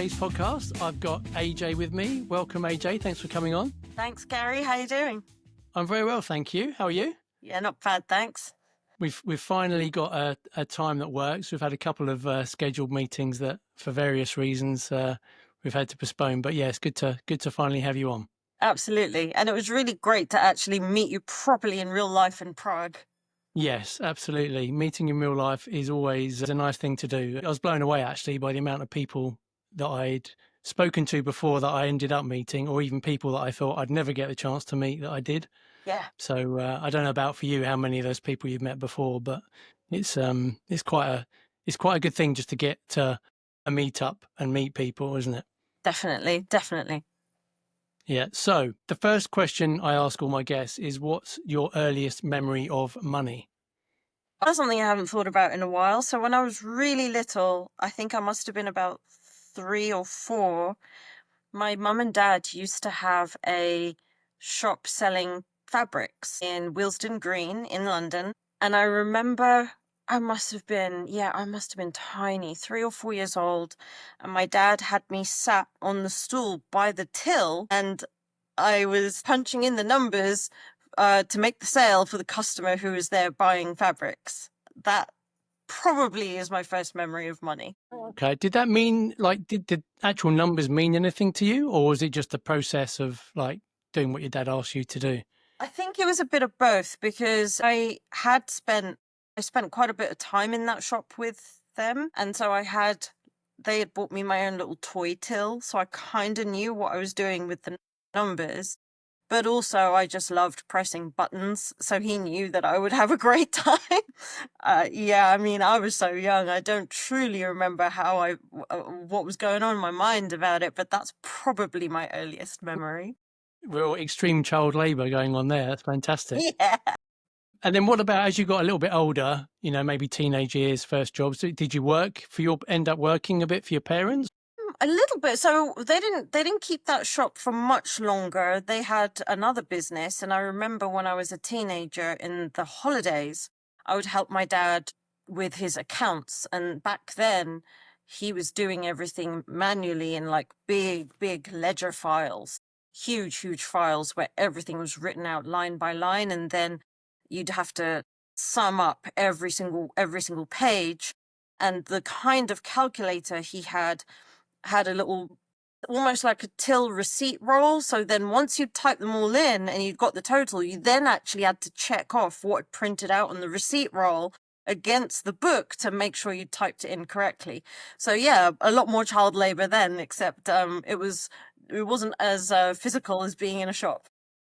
today's podcast. I've got AJ with me. Welcome, AJ. Thanks for coming on. Thanks, Gary. How you doing? I'm very well, thank you. How are you? Yeah, not bad, thanks. We've finally got a time that works. We've had a couple of scheduled meetings that, for various reasons, we've had to postpone. But yeah, it's good to finally have you on. Absolutely. And it was really great to actually meet you properly in real life in Prague. Yes, absolutely. Meeting in real life is always a nice thing to do. I was blown away actually by the amount of people that I'd spoken to before that I ended up meeting, or even people that I thought I'd never get the chance to meet that I did. Yeah. So I don't know about for you how many of those people you've met before, but it's quite a good thing just to get to a meetup and meet people, isn't it? Definitely. Yeah. So the first question I ask all my guests is, what's your earliest memory of money? That's something I haven't thought about in a while. So when I was really little, I think I must have been about 3 or 4. My mum and dad used to have a shop selling fabrics in Willesden Green in London. And I remember I must have been tiny, 3 or 4 years old. And my dad had me sat on the stool by the till, and I was punching in the numbers to make the sale for the customer who was there buying fabrics. That probably is my first memory of money. Okay. Did that mean, like, did the actual numbers mean anything to you, or was it just the process of like doing what your dad asked you to do? I think it was a bit of both, because I spent quite a bit of time in that shop with them, and so they had bought me my own little toy till, so I kind of knew what I was doing with the numbers. But also, I just loved pressing buttons, so he knew that I would have a great time. Yeah, I mean, I was so young. I don't truly remember what was going on in my mind about it, but that's probably my earliest memory. Real extreme child labour going on there. That's fantastic. Yeah. And then what about as you got a little bit older, maybe teenage years, first jobs, did you end up working a bit for your parents? A little bit. So they didn't keep that shop for much longer. They had another business, and I remember when I was a teenager in the holidays, I would help my dad with his accounts, and back then he was doing everything manually in like big ledger files, huge files where everything was written out line by line, and then you'd have to sum up every single page. And the kind of calculator he had a little, almost like a till receipt roll. So then once you'd typed them all in and you'd got the total, you then actually had to check off what had printed out on the receipt roll against the book to make sure you typed it in correctly. So yeah, a lot more child labor then, except it wasn't as physical as being in a shop.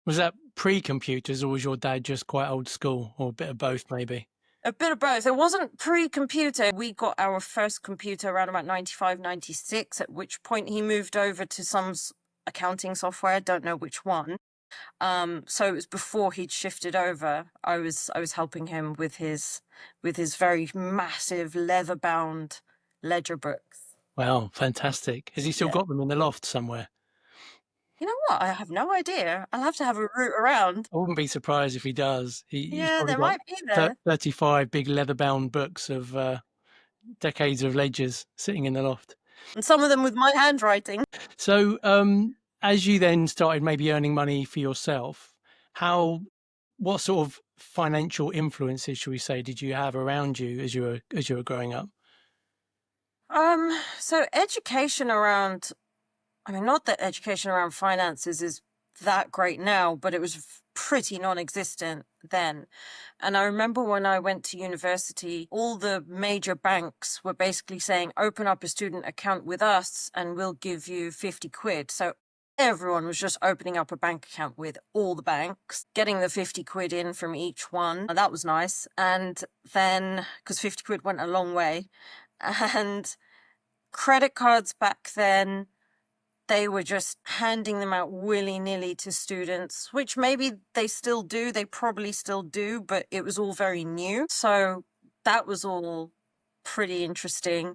Was that pre-computers, or was your dad just quite old school, or a bit of both maybe? A bit of both. It wasn't pre-computer. We got our first computer around about 95, 96, at which point he moved over to some accounting software. Don't know which one. So it was before he'd shifted over. I was helping him with his very massive leather-bound ledger books. Wow, fantastic. Has he still got them in the loft somewhere? You know what? I have no idea. I'll have to have a root around. I wouldn't be surprised if he does. He's Yeah, probably there got might be there. 35 big leather-bound books of decades of ledgers sitting in the loft. And some of them with my handwriting. So as you then started maybe earning money for yourself, what sort of financial influences, should we say, did you have around you as you were growing up? So education around, I mean, not that education around finances is that great now, but it was pretty non-existent then. And I remember when I went to university, all the major banks were basically saying, open up a student account with us and we'll give you 50 quid. So everyone was just opening up a bank account with all the banks, getting the 50 quid in from each one. That was nice. And then, because 50 quid went a long way, and credit cards back then, they were just handing them out willy-nilly to students, which maybe they still do. They probably still do, but it was all very new. So that was all pretty interesting.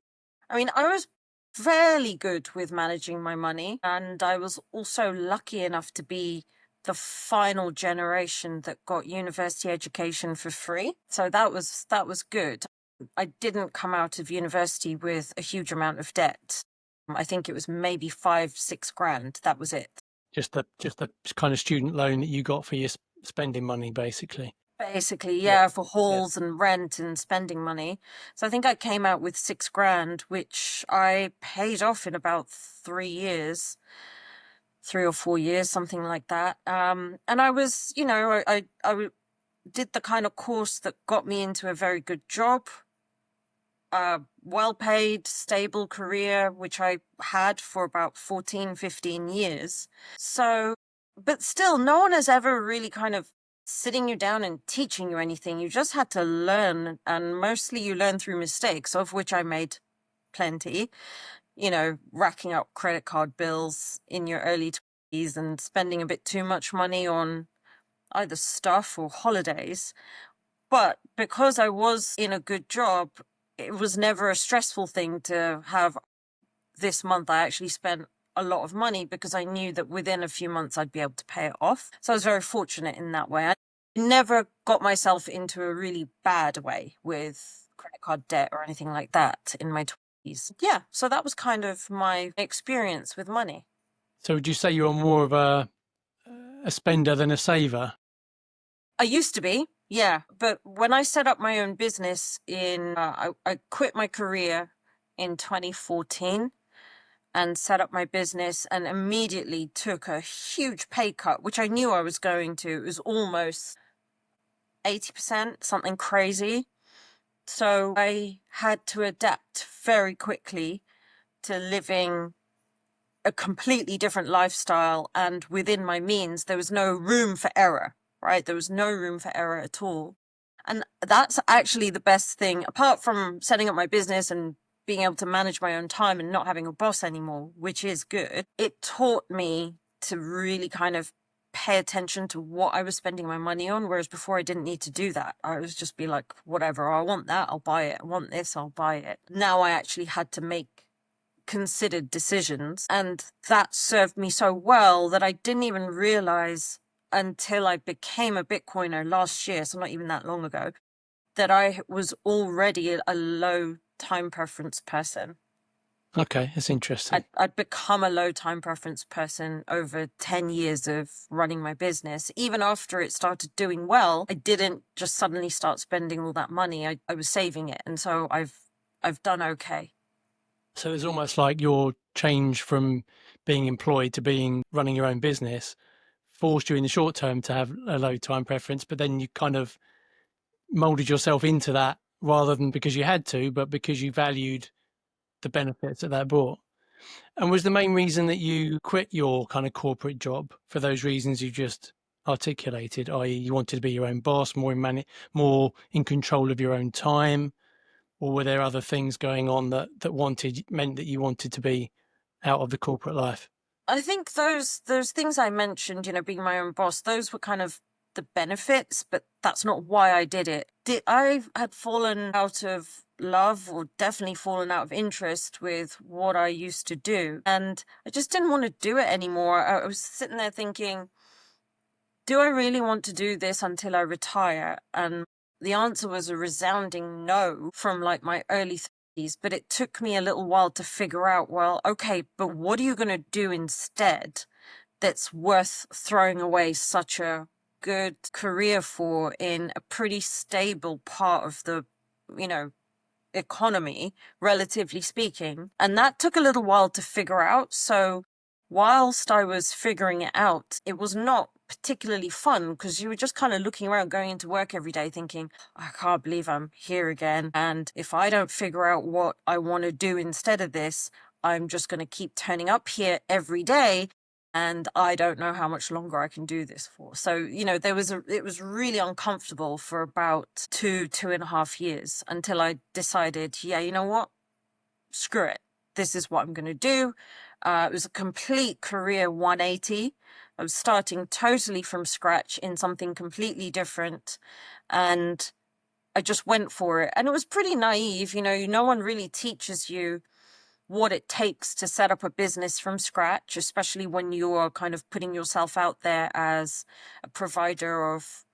I mean, I was fairly good with managing my money, and I was also lucky enough to be the final generation that got university education for free. So that was good. I didn't come out of university with a huge amount of debt. I think it was maybe 5-6 grand. That was it. Just the kind of student loan that you got for your spending money, basically. Basically, Yeah. yeah, for Yeah. halls and rent and spending money. So I think I came out with 6 grand, which I paid off in about 3 years, 3 or 4 years, something like that. And I was, did the kind of course that got me into a very good job, well-paid, stable career, which I had for about 14, 15 years. So, but still, no one has ever really kind of sitting you down and teaching you anything. You just had to learn, and mostly you learn through mistakes, of which I made plenty. Racking up credit card bills in your early 20s and spending a bit too much money on either stuff or holidays. But because I was in a good job, it was never a stressful thing to have. This month I actually spent a lot of money because I knew that within a few months I'd be able to pay it off. So I was very fortunate in that way. I never got myself into a really bad way with credit card debt or anything like that in my 20s. Yeah, so that was kind of my experience with money. So would you say you're more of a spender than a saver? I used to be, yeah. But when I set up my own business I quit my career in 2014 and set up my business and immediately took a huge pay cut, which I knew I was going to. It was almost 80%, something crazy. So I had to adapt very quickly to living a completely different lifestyle. And within my means, there was no room for error, right? There was no room for error at all. And that's actually the best thing, apart from setting up my business and being able to manage my own time and not having a boss anymore, which is good. It taught me to really kind of pay attention to what I was spending my money on, whereas before I didn't need to do that. I was just be like, whatever, I want that, I'll buy it. I want this, I'll buy it. Now I actually had to make considered decisions, and that served me so well that I didn't even realize until I became a Bitcoiner last year, so not even that long ago, that I was already a low time preference person. Okay, that's interesting. I'd become a low time preference person over 10 years of running my business. Even after it started doing well, I didn't just suddenly start spending all that money. I was saving it. And so I've done okay. So it's almost like your change from being employed to being running your own business forced you in the short term to have a low time preference, but then you kind of molded yourself into that rather than because you had to, but because you valued the benefits that brought. And was the main reason that you quit your kind of corporate job for those reasons you just articulated, i.e., you wanted to be your own boss, more in control of your own time, or were there other things going on that meant that you wanted to be out of the corporate life? I think those things I mentioned, being my own boss, those were kind of the benefits, but that's not why I did it. I had fallen out of love, or definitely fallen out of interest with what I used to do, and I just didn't want to do it anymore. I was sitting there thinking, do I really want to do this until I retire? And the answer was a resounding no from like my early 30s, but it took me a little while to figure out, well, okay, but what are you going to do instead that's worth throwing away such a good career for in a pretty stable part of the, you know, economy, relatively speaking. And that took a little while to figure out. So whilst I was figuring it out, it was not particularly fun because you were just kind of looking around going into work every day thinking, I can't believe I'm here again. And if I don't figure out what I want to do instead of this, I'm just going to keep turning up here every day. And I don't know how much longer I can do this for. So, it was really uncomfortable for about 2.5 years until I decided, yeah, you know what? Screw it. This is what I'm going to do. It was a complete career 180. I was starting totally from scratch in something completely different. And I just went for it. And it was pretty naive. No one really teaches you what it takes to set up a business from scratch, especially when you're kind of putting yourself out there as a provider of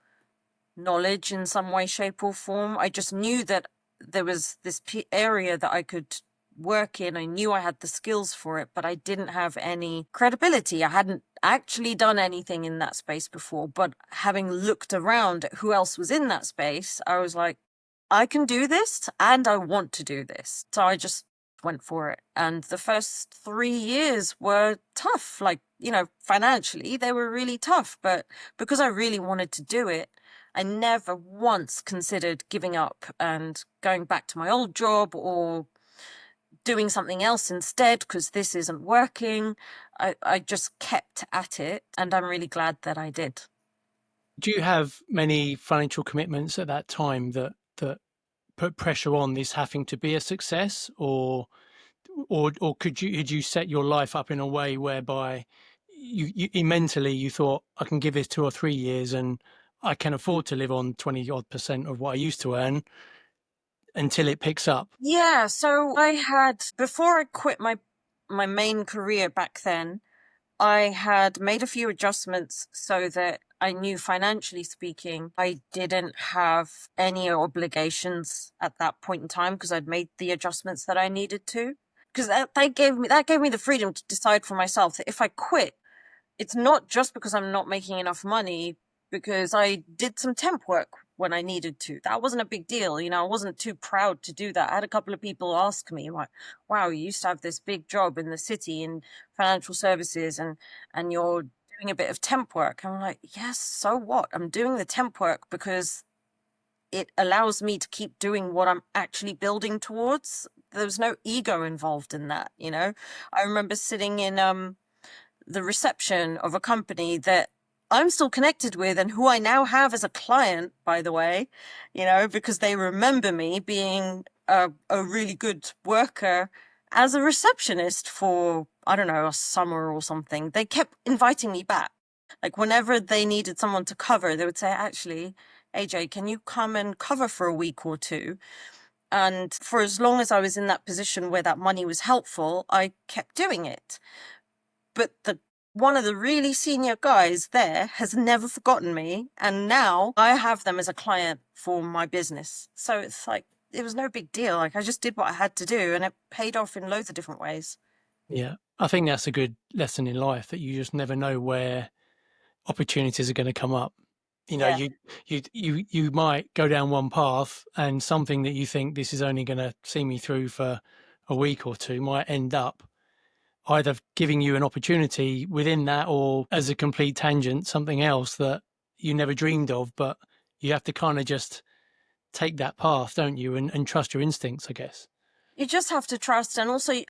knowledge in some way, shape, or form. I just knew that there was this area that I could work in. I knew I had the skills for it, but I didn't have any credibility. I hadn't actually done anything in that space before. But having looked around at who else was in that space, I was like, I can do this and I want to do this. So I just went for it. And the first 3 years were tough. Like, financially, they were really tough. But because I really wanted to do it, I never once considered giving up and going back to my old job or doing something else instead because this isn't working. I just kept at it, and I'm really glad that I did. Do you have many financial commitments at that time that put pressure on this having to be a success, or could you set your life up in a way whereby you mentally you thought I can give this 2 or 3 years and I can afford to live on 20 odd percent of what I used to earn until it picks up? Yeah, so I had before I quit my main career back then, I had made a few adjustments so that I knew financially speaking, I didn't have any obligations at that point in time because I'd made the adjustments that I needed to. Because that gave me the freedom to decide for myself that if I quit, it's not just because I'm not making enough money, because I did some temp work when I needed to. That wasn't a big deal. I wasn't too proud to do that. I had a couple of people ask me, like, wow, you used to have this big job in the city in financial services and you're doing a bit of temp work. I'm like, yes, so what? I'm doing the temp work because it allows me to keep doing what I'm actually building towards. There was no ego involved in that. I remember sitting in the reception of a company that I'm still connected with and who I now have as a client, by the way, because they remember me being a really good worker as a receptionist for, I don't know, a summer or something. They kept inviting me back. Like whenever they needed someone to cover, they would say, actually, AJ, can you come and cover for a week or two? And for as long as I was in that position where that money was helpful, I kept doing it. But one of the really senior guys there has never forgotten me, and now I have them as a client for my business. So it's like it was no big deal. Like I just did what I had to do, and it paid off in loads of different ways. Yeah, I think that's a good lesson in life, that you just never know where opportunities are going to come up. Yeah. You might go down one path, and something that you think this is only going to see me through for a week or two might end up either giving you an opportunity within that, or as a complete tangent, something else that you never dreamed of. But you have to kind of just take that path, don't you, and trust your instincts, I guess. You just have to trust, and also,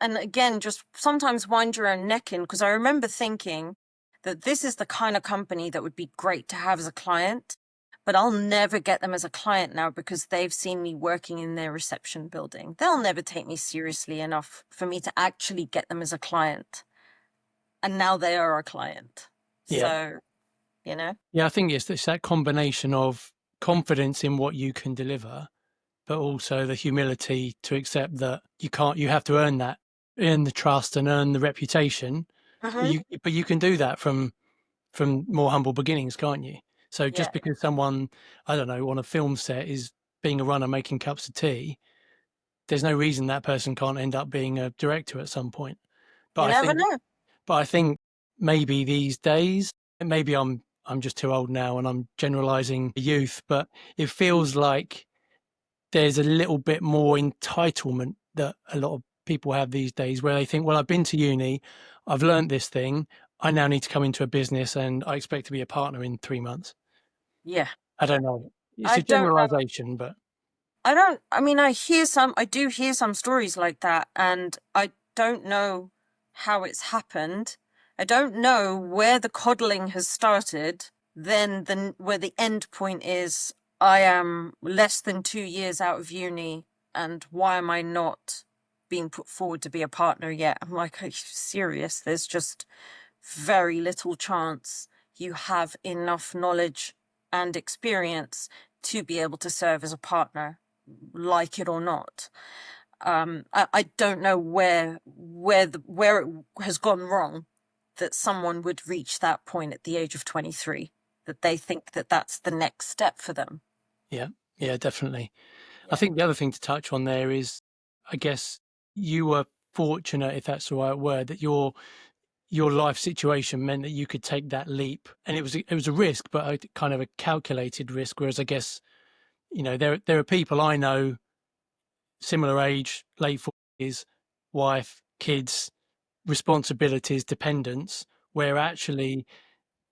and again, just sometimes wind your own neck in, because I remember thinking that this is the kind of company that would be great to have as a client, but I'll never get them as a client now because they've seen me working in their reception building. They'll never take me seriously enough for me to actually get them as a client. And now they are a client. Yeah. So, you know, Yeah, I think it's that combination of confidence in what you can deliver, but also the humility to accept that you have to earn the trust and earn the reputation. hmm But you can do that from more humble beginnings, can't you? So yeah, just because someone, I don't know, on a film set is being a runner making cups of tea, there's no reason that person can't end up being a director at some point. But you I never think, know. but I think maybe these days, maybe I'm just too old now and I'm generalizing the youth, but it feels like there's a little bit more entitlement that a lot of people have these days, where they think, well, I've been to uni, I've learned this thing, I now need to come into a business and I expect to be a partner in 3 months. Yeah. I don't know. It's I a don't know. generalization, but I mean, I do hear some stories like that, and I don't know how it's happened. I don't know where the coddling has started, then where the end point is, I am less than 2 years out of uni, and why am I not being put forward to be a partner yet? I'm like, are you serious? There's just very little chance you have enough knowledge and experience to be able to serve as a partner, like it or not. I don't know where it has gone wrong that someone would reach that point at the age of 23, that they think that that's the next step for them. yeah, yeah, definitely. I Yeah. think the other thing to touch on there is, I guess you were fortunate, if that's the right word, that your life situation meant that you could take that leap, and it was a risk, but a kind of a calculated risk. Whereas I guess, there are people I know similar age, late 40s, wife, kids, responsibilities, dependents, where actually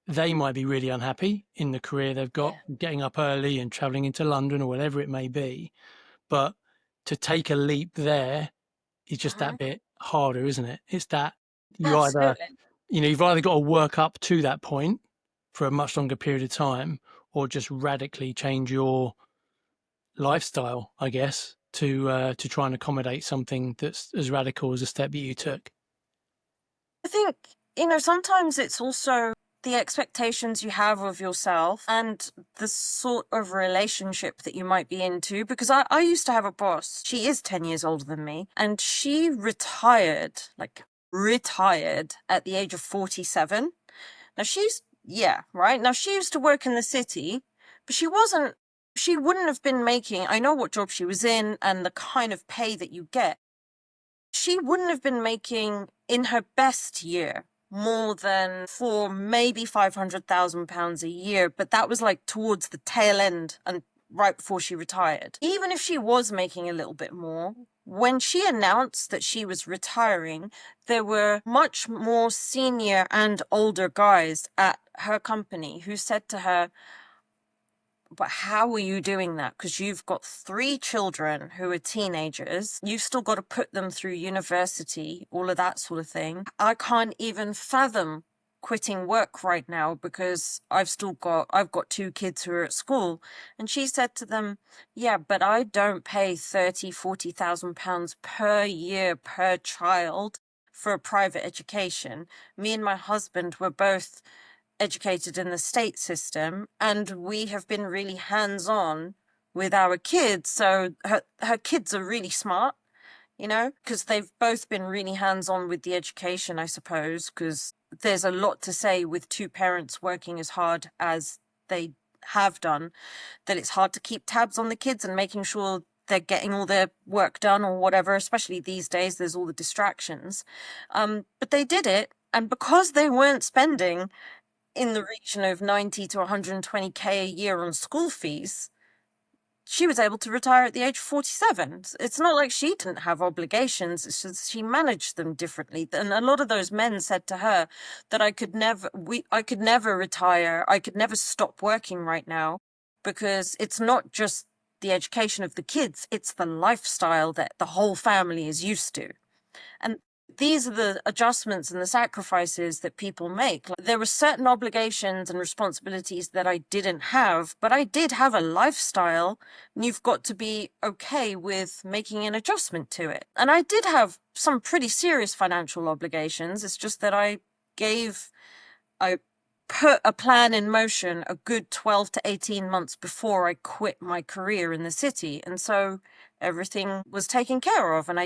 they might be really unhappy in the career they've got, Yeah, getting up early and traveling into London or whatever it may be. But to take a leap there is just hmm that bit harder, isn't it? It's that you either, absolutely. you've either got to work up to that point for a much longer period of time, or just radically change your lifestyle, I guess, to try and accommodate something that's as radical as a step that you took. I think, sometimes it's also the expectations you have of yourself and the sort of relationship that you might be into. Because I used to have a boss, she is 10 years older than me, and she retired, like retired at the age of 47. Now yeah, right? Now she used to work in the city, but she wouldn't have been making, I know what job she was in and the kind of pay that you get. She wouldn't have been making in her best year more than for maybe £500,000 a year, but that was like towards the tail end and right before she retired. Even if she was making a little bit more, when she announced that she was retiring, there were much more senior and older guys at her company who said to her, but how are you doing that? Because you've got 3 children who are teenagers. You've still got to put them through university, all of that sort of thing. I can't even fathom quitting work right now because I've got 2 kids who are at school. And she said to them, yeah, but I don't pay 30, 40,000 pounds per year per child for a private education. Me and my husband were both educated in the state system, and we have been really hands-on with our kids. So her kids are really smart, because they've both been really hands-on with the education, I suppose, because there's a lot to say with 2 parents working as hard as they have done, that it's hard to keep tabs on the kids and making sure they're getting all their work done or whatever, especially these days, there's all the distractions. But they did it, and because they weren't spending in the region of 90 to 120K a year on school fees, she was able to retire at the age of 47. It's not like she didn't have obligations, it's just she managed them differently. And a lot of those men said to her that I could never retire, I could never stop working right now, because it's not just the education of the kids, it's the lifestyle that the whole family is used to. And these are the adjustments and the sacrifices that people make. Like, there were certain obligations and responsibilities that I didn't have, but I did have a lifestyle, and you've got to be okay with making an adjustment to it. And I did have some pretty serious financial obligations. It's just that I put a plan in motion a good 12 to 18 months before I quit my career in the city. And so everything was taken care of. And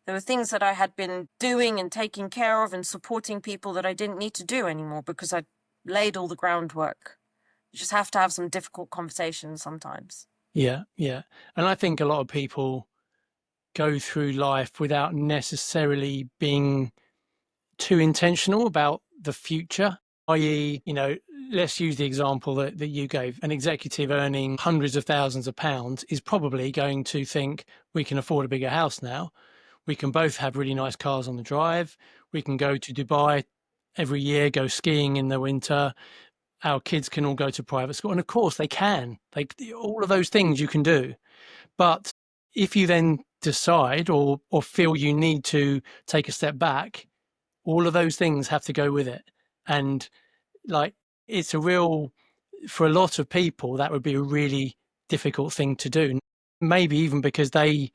there were things that I had been doing and taking care of and supporting people that I didn't need to do anymore because I'd laid all the groundwork. You just have to have some difficult conversations sometimes. Yeah, yeah. And I think a lot of people go through life without necessarily being too intentional about the future, i.e., let's use the example that you gave. An executive earning hundreds of thousands of pounds is probably going to think, we can afford a bigger house now. We can both have really nice cars on the drive. We can go to Dubai every year, go skiing in the winter. Our kids can all go to private school. And of course they can. All of those things you can do. But if you then decide or feel you need to take a step back, all of those things have to go with it. And like, it's for a lot of people, that would be a really difficult thing to do. Maybe even because they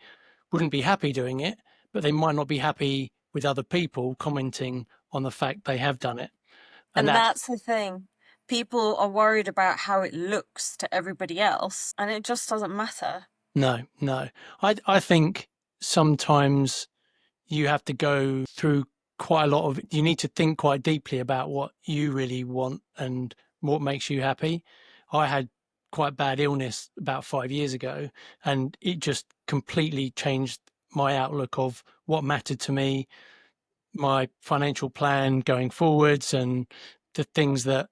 wouldn't be happy doing it, but they might not be happy with other people commenting on the fact they have done it. And And that's that's the thing. People are worried about how it looks to everybody else, and it just doesn't matter. no, no. I think sometimes you have to go through quite a lot of, you need to think quite deeply about what you really want and what makes you happy. I had quite bad illness about 5 years ago, and it just completely changed my outlook of what mattered to me, my financial plan going forwards, and the things that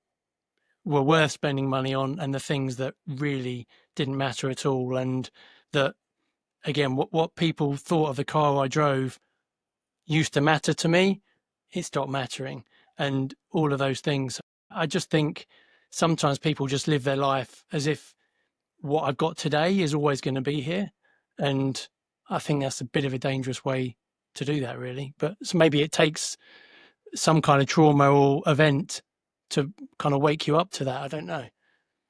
were worth spending money on and the things that really didn't matter at all. And that, again, what people thought of the car I drove used to matter to me, it stopped mattering. And all of those things. I just think sometimes people just live their life as if what I've got today is always going to be here. And I think that's a bit of a dangerous way to do that, really. But so maybe it takes some kind of trauma or event to kind of wake you up to that. I don't know.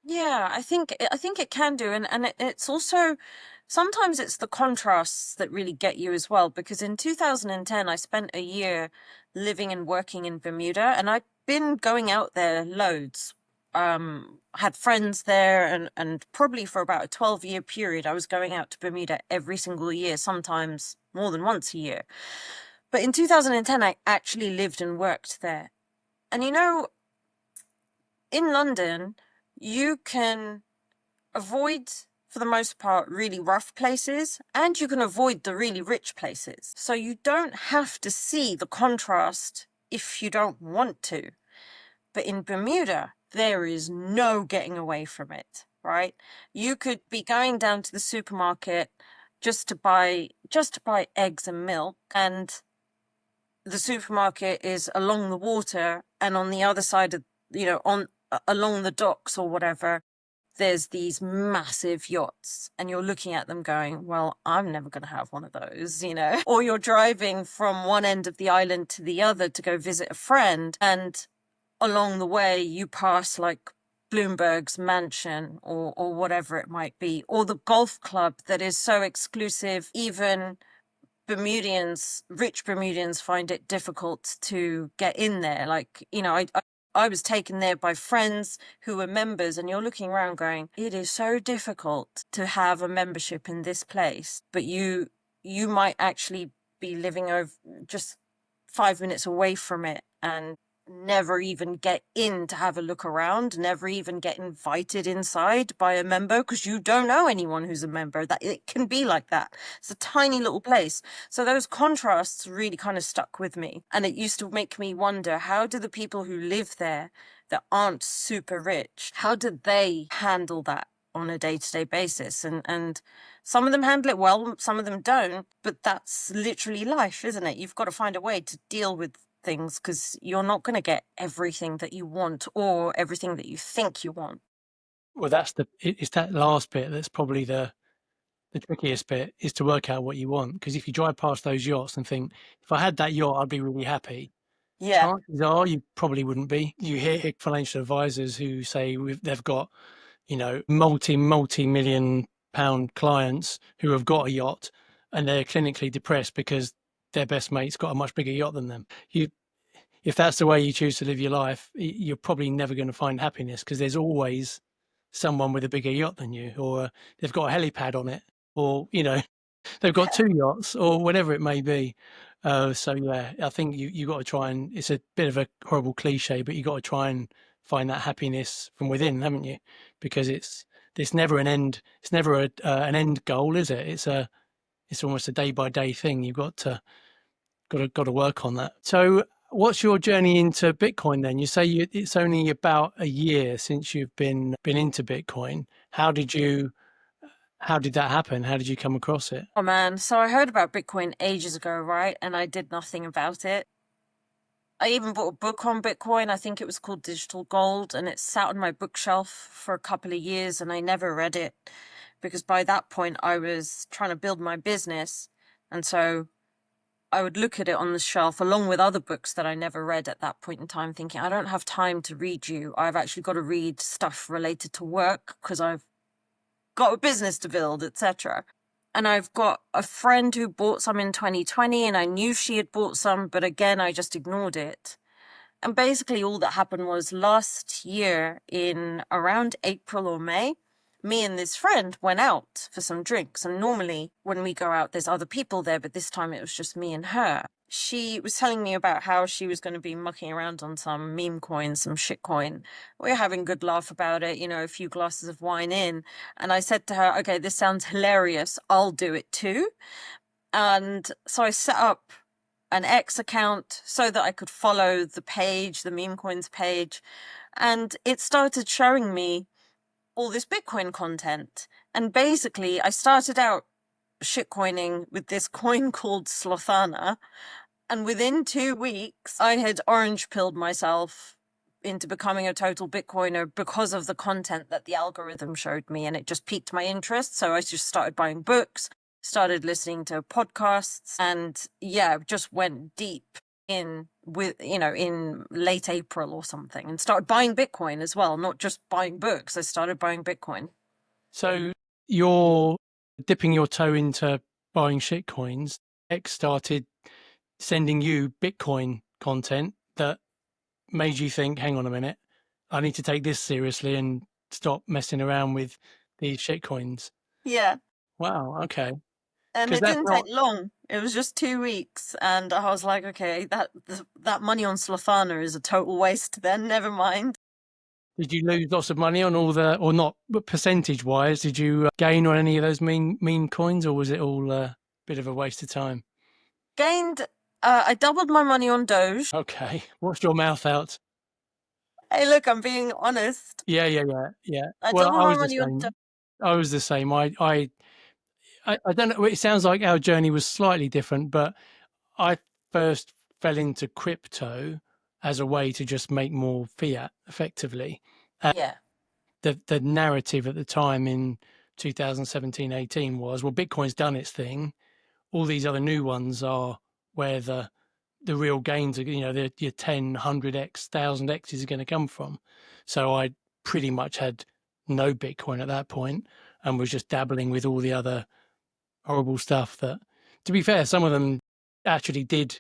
Yeah, I think it can do, and it's also sometimes it's the contrasts that really get you as well. Because in 2010, I spent a year living and working in Bermuda, and I'd been going out there loads. Had friends there, and probably for about a 12-year period, I was going out to Bermuda every single year, sometimes more than once a year. But in 2010, I actually lived and worked there. And in London, you can avoid, for the most part, really rough places, and you can avoid the really rich places. So you don't have to see the contrast if you don't want to. But in Bermuda, there is no getting away from it, right? You could be going down to the supermarket just to buy eggs and milk, and the supermarket is along the water, and on the other side of, on along the docks or whatever, there's these massive yachts, and you're looking at them going, well, I'm never going to have one of those. Or you're driving from one end of the island to the other to go visit a friend, and along the way you pass like Bloomberg's mansion or whatever it might be, or the golf club that is so exclusive, even rich Bermudians find it difficult to get in there. Like, I was taken there by friends who were members, and you're looking around going, it is so difficult to have a membership in this place, but you might actually be living over just 5 minutes away from it and never even get in to have a look around, never even get invited inside by a member because you don't know anyone who's a member. That it can be like that. It's a tiny little place. So those contrasts really kind of stuck with me, and it used to make me wonder, how do the people who live there that aren't super rich, how did they handle that on a day-to-day basis? And some of them handle it well, some of them don't, but that's literally life, isn't it? You've got to find a way to deal with things, because you're not going to get everything that you want or everything that you think you want. Well, it's that last bit that's probably the trickiest bit, is to work out what you want. Because if you drive past those yachts and think, if I had that yacht, I'd be really happy. Yeah. Chances are you probably wouldn't be. You hear financial advisors who say they've got, multi-million pound clients who have got a yacht, and they're clinically depressed because their best mate's got a much bigger yacht than them. If that's the way you choose to live your life, you're probably never going to find happiness, because there's always someone with a bigger yacht than you, or they've got a helipad on it, or they've got two yachts, or whatever it may be. So yeah, I think you got to try, and it's a bit of a horrible cliche, but you got to try and find that happiness from within, haven't you? Because it's never an end. It's never an end goal, is it? It's almost a day by day thing. You've got to work on that. So, what's your journey into Bitcoin then? You say it's only about a year since you've been into Bitcoin. How did that happen? How did you come across it? Oh man, so I heard about Bitcoin ages ago, right? And I did nothing about it. I even bought a book on Bitcoin. I think it was called Digital Gold, and it sat on my bookshelf for a couple of years, and I never read it because by that point I was trying to build my business. And so I would look at it on the shelf along with other books that I never read at that point in time, thinking, I don't have time to read you. I've actually got to read stuff related to work because I've got a business to build, etc. And I've got a friend who bought some in 2020, and I knew she had bought some, but again, I just ignored it. And basically, all that happened was last year in around April or May, me and this friend went out for some drinks. And normally, when we go out, there's other people there, but this time it was just me and her. She was telling me about how she was going to be mucking around on some meme coin, some shit coin. We were having a good laugh about it, a few glasses of wine in. And I said to her, okay, this sounds hilarious. I'll do it too. And so I set up an X account so that I could follow the page, the meme coins page, and it started showing me all this Bitcoin content. And basically, I started out shitcoining with this coin called Slothana, and within 2 weeks, I had orange pilled myself into becoming a total Bitcoiner because of the content that the algorithm showed me, and it just piqued my interest. So I just started buying books, started listening to podcasts, and yeah, just went deep in with, in late April or something, and started buying Bitcoin as well, not just buying books. I started buying Bitcoin. So you're dipping your toe into buying shit coins. X started sending you Bitcoin content that made you think, hang on a minute, I need to take this seriously and stop messing around with these shit coins. Yeah. Wow, okay. And Because it that's didn't take not, long. It was just 2 weeks, and I was like, okay, that money on Slothana is a total waste. Then never mind. did you lose lots of money on all the, or not, but percentage wise, did you gain on any of those meme coins, or was it all a bit of a waste of time? Gained. I doubled my money on Doge. Okay. Watched your mouth out. Hey, look, I'm being honest. Yeah, yeah, yeah, yeah. I Well, doubled I my was the money on Doge. same. I was the same. I don't know. It sounds like our journey was slightly different, but I first fell into crypto as a way to just make more fiat effectively. And Yeah, the narrative at the time in 2017, 18 was, well, Bitcoin's done its thing. All these other new ones are where the real gains are, your 10, 100x, 1000x's are going to come from. So I pretty much had no Bitcoin at that point and was just dabbling with all the other horrible stuff that, to be fair, some of them actually did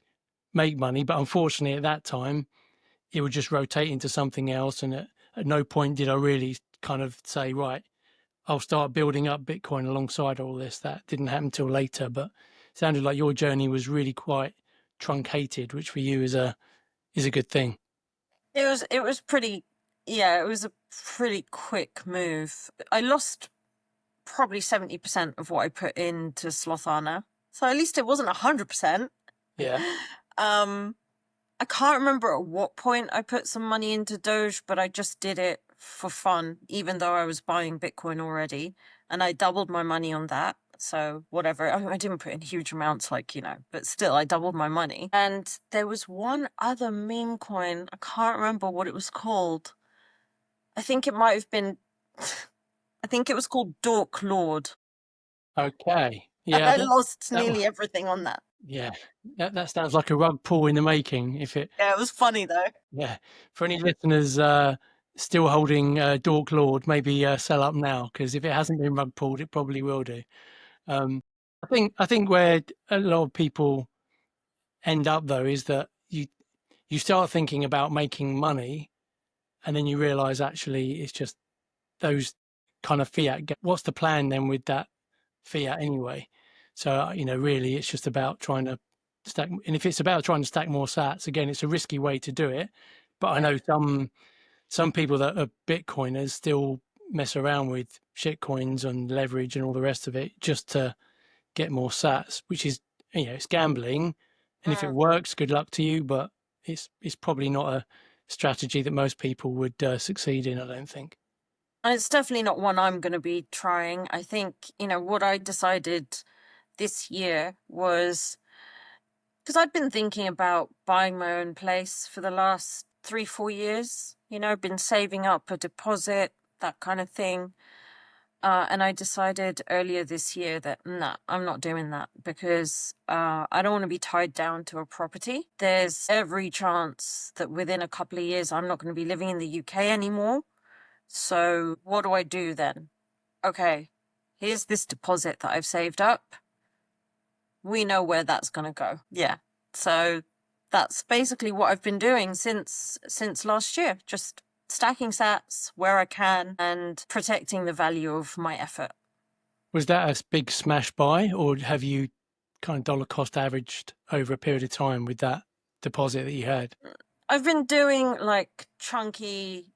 make money, but unfortunately at that time it would just rotate into something else. And at no point did I really kind of say, right, I'll start building up Bitcoin alongside all this. That didn't happen till later, but it sounded like your journey was really quite truncated, which for you is a good thing. it was pretty. Yeah, it was a pretty quick move. I lost probably 70% of what I put into Slothana, so at least it wasn't 100%. Yeah. Um, I can't remember at what point I put some money into Doge, but I just did it for fun, even though I was buying Bitcoin already, and I doubled my money on that. So whatever, I didn't put in huge amounts, but still, I doubled my money. And there was one other meme coin. I can't remember what it was called. I think it might have been. I think it was called Dork Lord, Okay. and Yeah. I lost That nearly everything on that. yeah. That sounds like a rug pull in the making. If it Yeah, it was funny though. Yeah. For any listeners still holding Dork Lord, maybe sell up now, because if it hasn't been rug pulled, it probably will do. Um, I think where a lot of people end up though is that you start thinking about making money, and then you realize actually it's just those kind of fiat. What's the plan then with that fiat anyway? So really, it's just about trying to stack. And if it's about trying to stack more Sats, again, it's a risky way to do it. But I Yeah. know some people that are Bitcoiners still mess around with shit coins and leverage and all the rest of it just to get more Sats, which is it's gambling. And if it Mm. works, good luck to you. But it's probably not a strategy that most people would succeed in, I don't think. And it's definitely not one I'm going to be trying. I think, what I decided this year was because I'd been thinking about buying my own place for the last 3, 4 years, been saving up a deposit, that kind of thing. And I decided earlier this year that, nah, I'm not doing that because I don't want to be tied down to a property. There's every chance that within a couple of years, I'm not going to be living in the UK anymore. So what do I do then? Okay, here's this deposit that I've saved up. We know where that's going to go. Yeah. So that's basically what I've been doing since last year. Just stacking sats where I can and protecting the value of my effort. Was that a big smash buy, or have you kind of dollar cost averaged over a period of time with that deposit that you had? I've been doing like chunky.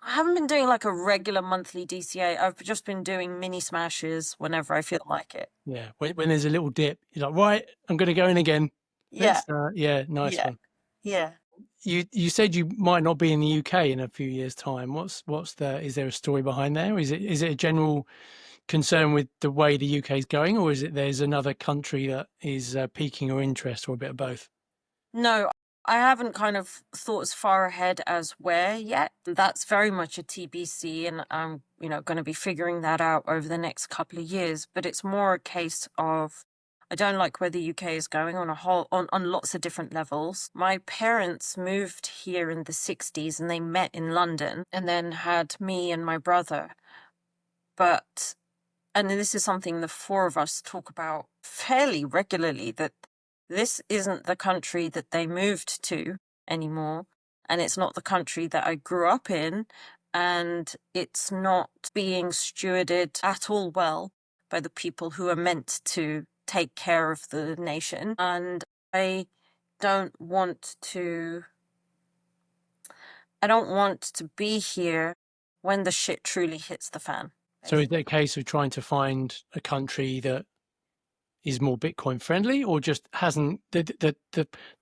I haven't been doing like a regular monthly DCA. I've just been doing mini smashes whenever I feel like it. Yeah. When there's a little dip, you're like, right, I'm going to go in again. Yeah, Let's, yeah, nice yeah, one. yeah. You said you might not be in the UK in a few years' time. Is there a story behind there? Is it a general concern with the way the UK is going, or is it there's another country that is piquing your interest, or a bit of both? No, I haven't kind of thought as far ahead as where yet. That's very much a TBC, and I'm, going to be figuring that out over the next couple of years. But it's more a case of I don't like where the UK is going on lots of different levels. My parents moved here in the 60s and they met in London and then had me and my brother. But and this is something the four of us talk about fairly regularly, that this isn't the country that they moved to anymore. And it's not the country that I grew up in. And it's not being stewarded at all well by the people who are meant to take care of the nation. And I don't want to, I don't want to be here when the shit truly hits the fan. So is it a case of trying to find a country that is more Bitcoin friendly, or just hasn't the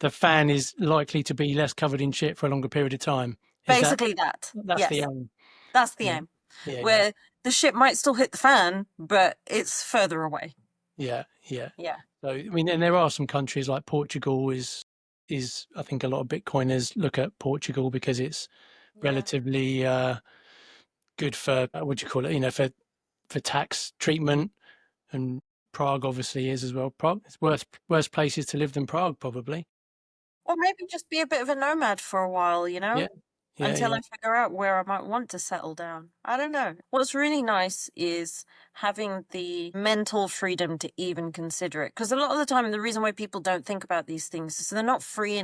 fan is likely to be less covered in shit for a longer period of time? Is Basically that. that's the Yes, aim? that's the Yeah, aim. yeah, Where the shit might still hit the fan, but it's further away. yeah, yeah. Yeah. So I mean, and there are some countries like Portugal is I think a lot of Bitcoiners look at Portugal because it's Yeah. relatively good for what do you call it? For tax treatment, and Prague obviously is as well. Prague, it's worse places to live than Prague, probably. Or maybe just be a bit of a nomad for a while, Yeah, yeah, until yeah, I figure out where I might want to settle down. I don't know. What's really nice is having the mental freedom to even consider it. Because a lot of the time, the reason why people don't think about these things is they're not free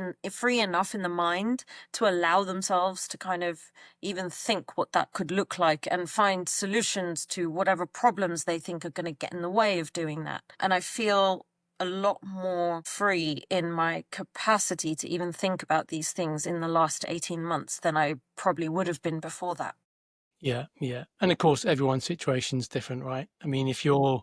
enough in the mind to allow themselves to kind of even think what that could look like and find solutions to whatever problems they think are going to get in the way of doing that. And I feel a lot more free in my capacity to even think about these things in the last 18 months than I probably would have been before that. yeah, yeah. And of course, everyone's situation's different, right? I mean, if you're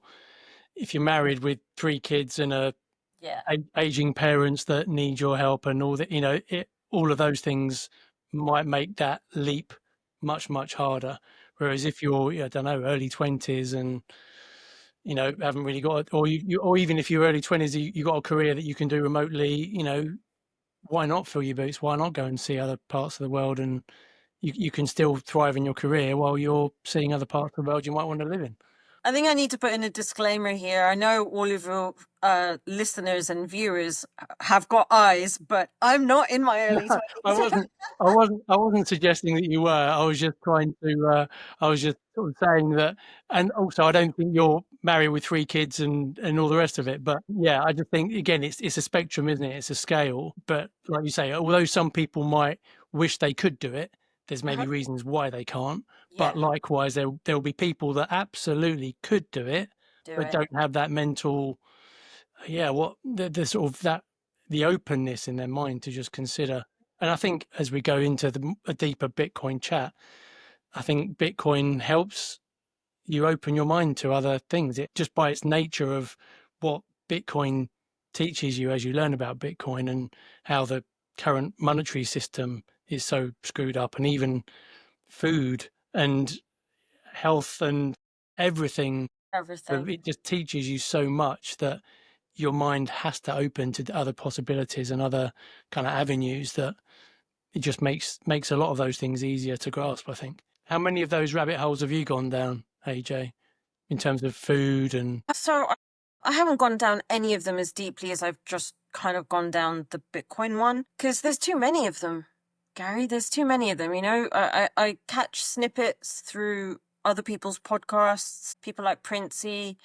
married with three kids and Yeah. aging parents that need your help and all that, all of those things might make that leap much harder. Whereas if you're, I don't know, early 20s and haven't really got, or even if you're early 20s, you got a career that you can do remotely, why not fill your boots? Why not go and see other parts of the world? And you can still thrive in your career while you're seeing other parts of the world you might want to live in. I think I need to put in a disclaimer here. I know all of your listeners and viewers have got eyes, but I'm not in my No, early I 20s. wasn't. I wasn't suggesting that you were. I was just trying to. I was just sort of saying that, and also I don't think you're married with three kids and all the rest of it. But yeah, I just think again, it's a spectrum, isn't it? It's a scale. But like you say, although some people might wish they could do it, there's maybe reasons why they can't. But Yeah, likewise, there'll be people that absolutely could do it, do but it. don't have that mental. Yeah, what the sort of that the openness in their mind to just consider. And I think as we go into a deeper Bitcoin chat, I think Bitcoin helps you open your mind to other things. It just by its nature of what Bitcoin teaches you as you learn about Bitcoin and how the current monetary system is so screwed up, and even food and health and everything. Everything. It just teaches you so much that your mind has to open to other possibilities and other kind of avenues, that it just makes a lot of those things easier to grasp, I think. How many of those rabbit holes have you gone down, AJ, in terms of food and So I haven't gone down any of them as deeply as I've just kind of gone down the Bitcoin one, because there's too many of them, Gary. There's too many of them. I catch snippets through other people's podcasts, people like Princey,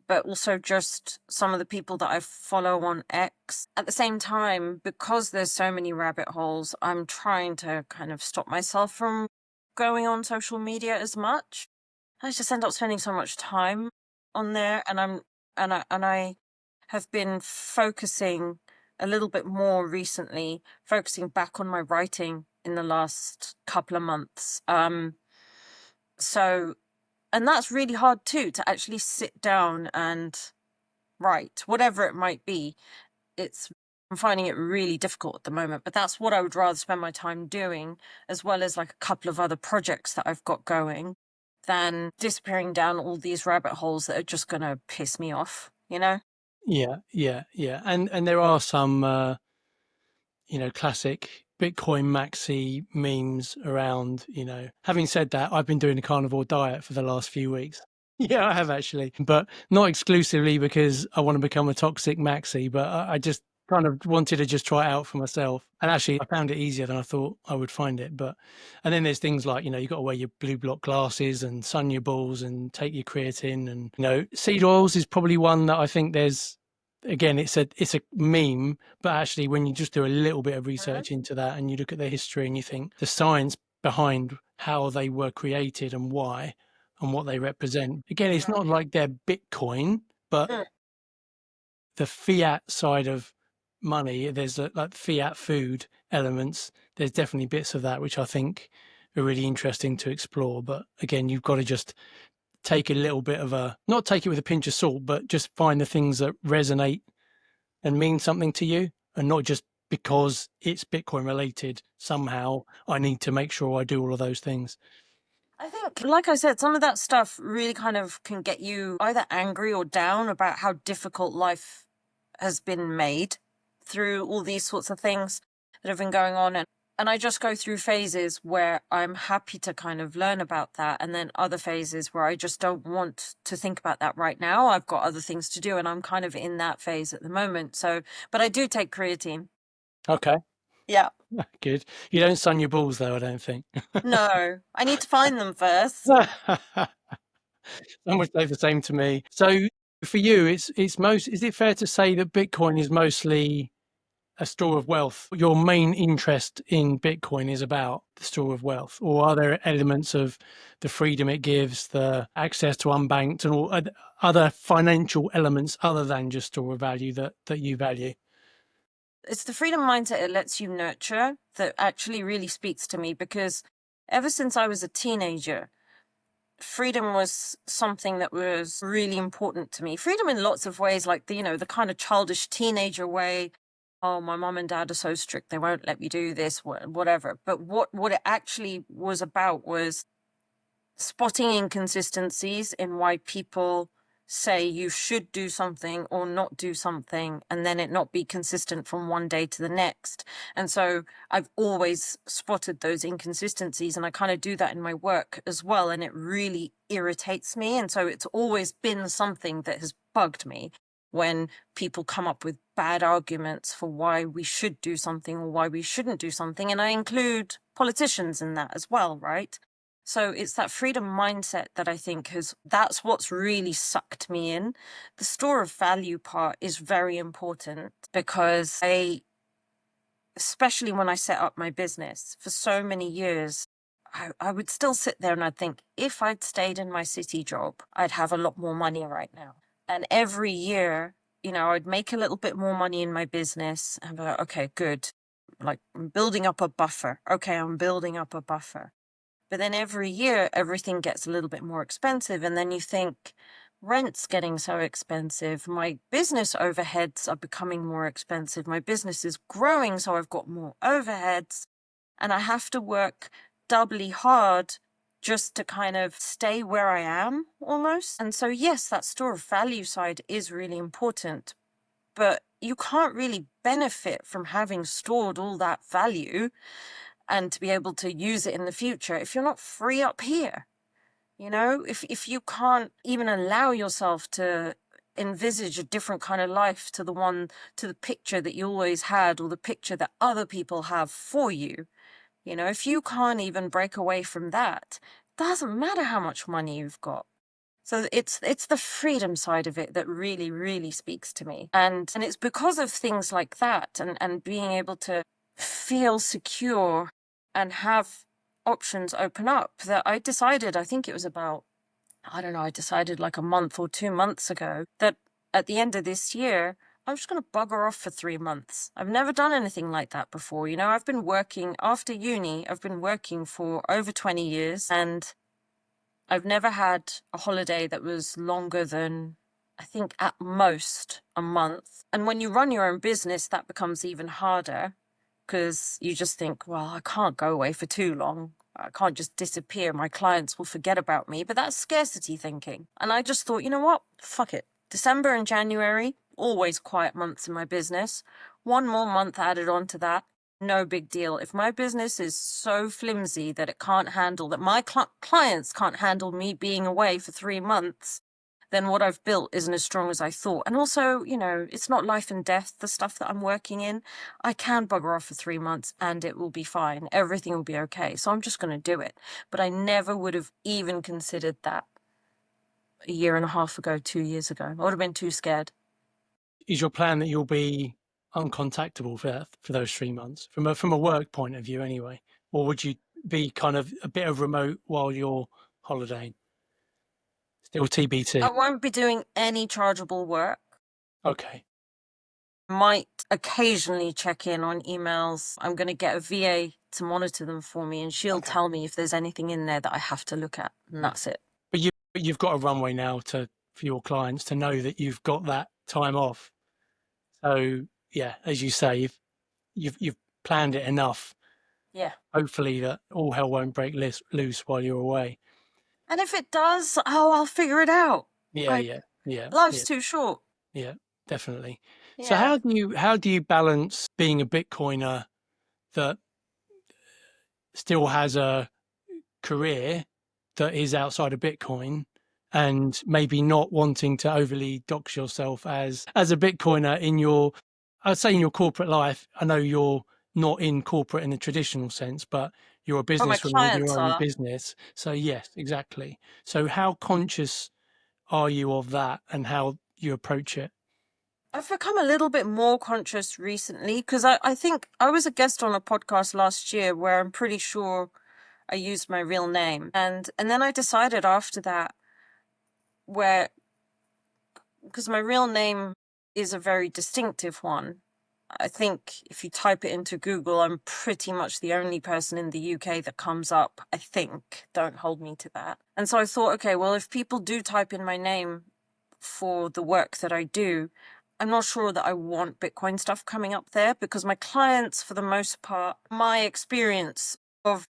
but also just some of the people that I follow on X. At the same time, because there's so many rabbit holes, I'm trying to kind of stop myself from going on social media as much. I just end up spending so much time on there, and I have been focusing a little bit more recently, focusing back on my writing in the last couple of months. So, and that's really hard too, to actually sit down and write, whatever it might be. I'm finding it really difficult at the moment, but that's what I would rather spend my time doing, as well as like a couple of other projects that I've got going, than disappearing down all these rabbit holes that are just going to piss me off, you know? Yeah, yeah, yeah. And there are some classic Bitcoin maxi memes around, Having said that, I've been doing a carnivore diet for the last few weeks. Yeah, I have actually, but not exclusively because I want to become a toxic maxi, but I just kind of wanted to just try it out for myself. And actually, I found it easier than I thought I would find it. And then there's things like, you've got to wear your blue block glasses and sun your balls and take your creatine. And, seed oils is probably one that I think again, it's a meme, but actually when you just do a little bit of research into that and you look at the history and you think the science behind how they were created and why and what they represent, again, it's not like they're Bitcoin, but Mm. the fiat side of money, there's like fiat food elements, there's definitely bits of that which I think are really interesting to explore. But again, you've got to just take a little bit of not take it with a pinch of salt, but just find the things that resonate and mean something to you, and not just because it's Bitcoin related, somehow I need to make sure I do all of those things. I think, like I said, some of that stuff really kind of can get you either angry or down about how difficult life has been made through all these sorts of things that have been going on. And I just go through phases where I'm happy to kind of learn about that. And then other phases where I just don't want to think about that right now. I've got other things to do. And I'm kind of in that phase at the moment. So, but I do take creatine. Okay. Yeah. Good. You don't sun your balls though, I don't think. No, I need to find them first. Someone say the same to me. So for you, is it fair to say that Bitcoin is mostly a store of wealth? Your main interest in Bitcoin is about the store of wealth, or are there elements of the freedom it gives, the access to unbanked, and all other financial elements other than just store of value that you value? It's the freedom mindset it lets you nurture that actually really speaks to me, because ever since I was a teenager, freedom was something that was really important to me. Freedom in lots of ways, like the kind of childish teenager way. Oh, my mom and dad are so strict; they won't let me do this, whatever. But what it actually was about was spotting inconsistencies in why people say you should do something or not do something, and then it not be consistent from one day to the next. And so I've always spotted those inconsistencies, and I kind of do that in my work as well, and it really irritates me. And so it's always been something that has bugged me when people come up with bad arguments for why we should do something or why we shouldn't do something. And I include politicians in that as well, right? So it's that freedom mindset that I think that's what's really sucked me in. The store of value part is very important, because especially when I set up my business for so many years, I would still sit there and I'd think, if I'd stayed in my city job, I'd have a lot more money right now. And every year, I'd make a little bit more money in my business and be like, okay, good. Like, I'm building up a buffer. Okay, I'm building up a buffer. But then every year, everything gets a little bit more expensive. And then you think, rent's getting so expensive. My business overheads are becoming more expensive. My business is growing, so I've got more overheads. And I have to work doubly hard just to kind of stay where I am almost. And so, yes, that store of value side is really important. But you can't really benefit from having stored all that value and to be able to use it in the future if you're not free up here. If you can't even allow yourself to envisage a different kind of life to the picture that you always had, or the picture that other people have for you, if you can't even break away from that, doesn't matter how much money you've got. So it's the freedom side of it that really, really speaks to me. And it's because of things like that, and being able to feel secure and have options open up, that I decided, I think it was about, I don't know, I decided like a month or 2 months ago, that at the end of this year, I'm just going to bugger off for 3 months. I've never done anything like that before. I've been working after uni, I've been working for over 20 years, and I've never had a holiday that was longer than, I think, at most a month. And when you run your own business, that becomes even harder because you just think, well, I can't go away for too long. I can't just disappear. My clients will forget about me. But that's scarcity thinking. And I just thought, you know what? Fuck it. December and January, always quiet months in my business. One more month added on to that. No big deal. If my business is so flimsy that it can't handle, that my clients can't handle me being away for 3 months, then what I've built isn't as strong as I thought. And also, you know, it's not life and death, the stuff that I'm working in. I can bugger off for 3 months and it will be fine. Everything will be okay. So I'm just going to do it. But I never would have even considered that a year and a half ago, 2 years ago. I would have been too scared. Is your plan that you'll be uncontactable for those 3 months from a work point of view anyway? Or would you be kind of a bit of remote while you're holidaying? Still TBT. I won't be doing any chargeable work. Okay. Might occasionally check in on emails. I'm going to get a VA to monitor them for me, and she'll Okay. tell me if there's anything in there that I have to look at, and that's it. But you've got a runway now for your clients to know that you've got that time off. So yeah, as you say, you've planned it enough. Yeah. Hopefully that all hell won't break loose while you're away. And if it does, oh, I'll figure it out. Yeah, Like, yeah, yeah, life's yeah, too short. yeah, definitely. So Yeah. how do you balance being a Bitcoiner that still has a career that is outside of Bitcoin and maybe not wanting to overly dox yourself as a Bitcoiner in your, I'd say in your corporate life? I know you're not in corporate in the traditional sense, but you're a Or my businesswoman with your clients own are. business. So yes, exactly. So how conscious are you of that and how you approach it? I've become a little bit more conscious recently because I think I was a guest on a podcast last year where I'm pretty sure I used my real name. And then I decided after that, where, because my real name is a very distinctive one. I think if you type it into Google, I'm pretty much the only person in the UK that comes up, I think. Don't hold me to that. And so I thought, okay, well, if people do type in my name for the work that I do, I'm not sure that I want Bitcoin stuff coming up there because my clients, for the most part, my experience of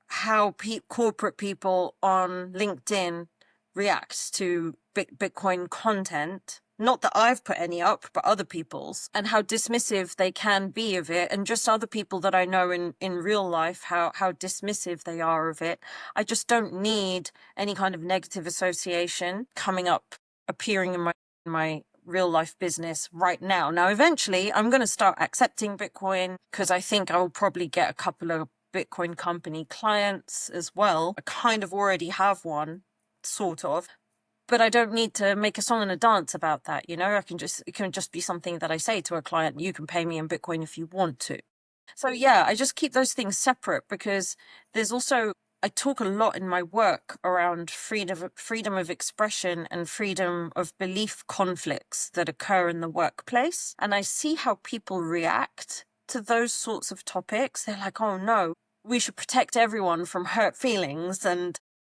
how corporate people on LinkedIn react to Bitcoin content. Not that I've put any up, but other people's, and how dismissive they can be of it. And just other people that I know in real life, how dismissive they are of it. I just don't need any kind of negative association coming up, appearing in my real life business right now. Now, eventually, I'm going to start accepting Bitcoin because I think I'll probably get a couple of Bitcoin company clients as well. I kind of already have one, sort of, but I don't need to make a song and a dance about that. You know, it can just be something that I say to a client, you can pay me in Bitcoin if you want to. So yeah, I just keep those things separate because there's also, I talk a lot in my work around freedom of expression and freedom of belief conflicts that occur in the workplace. And I see how people react to those sorts of topics. They're like, oh no, we should protect everyone from hurt feelings.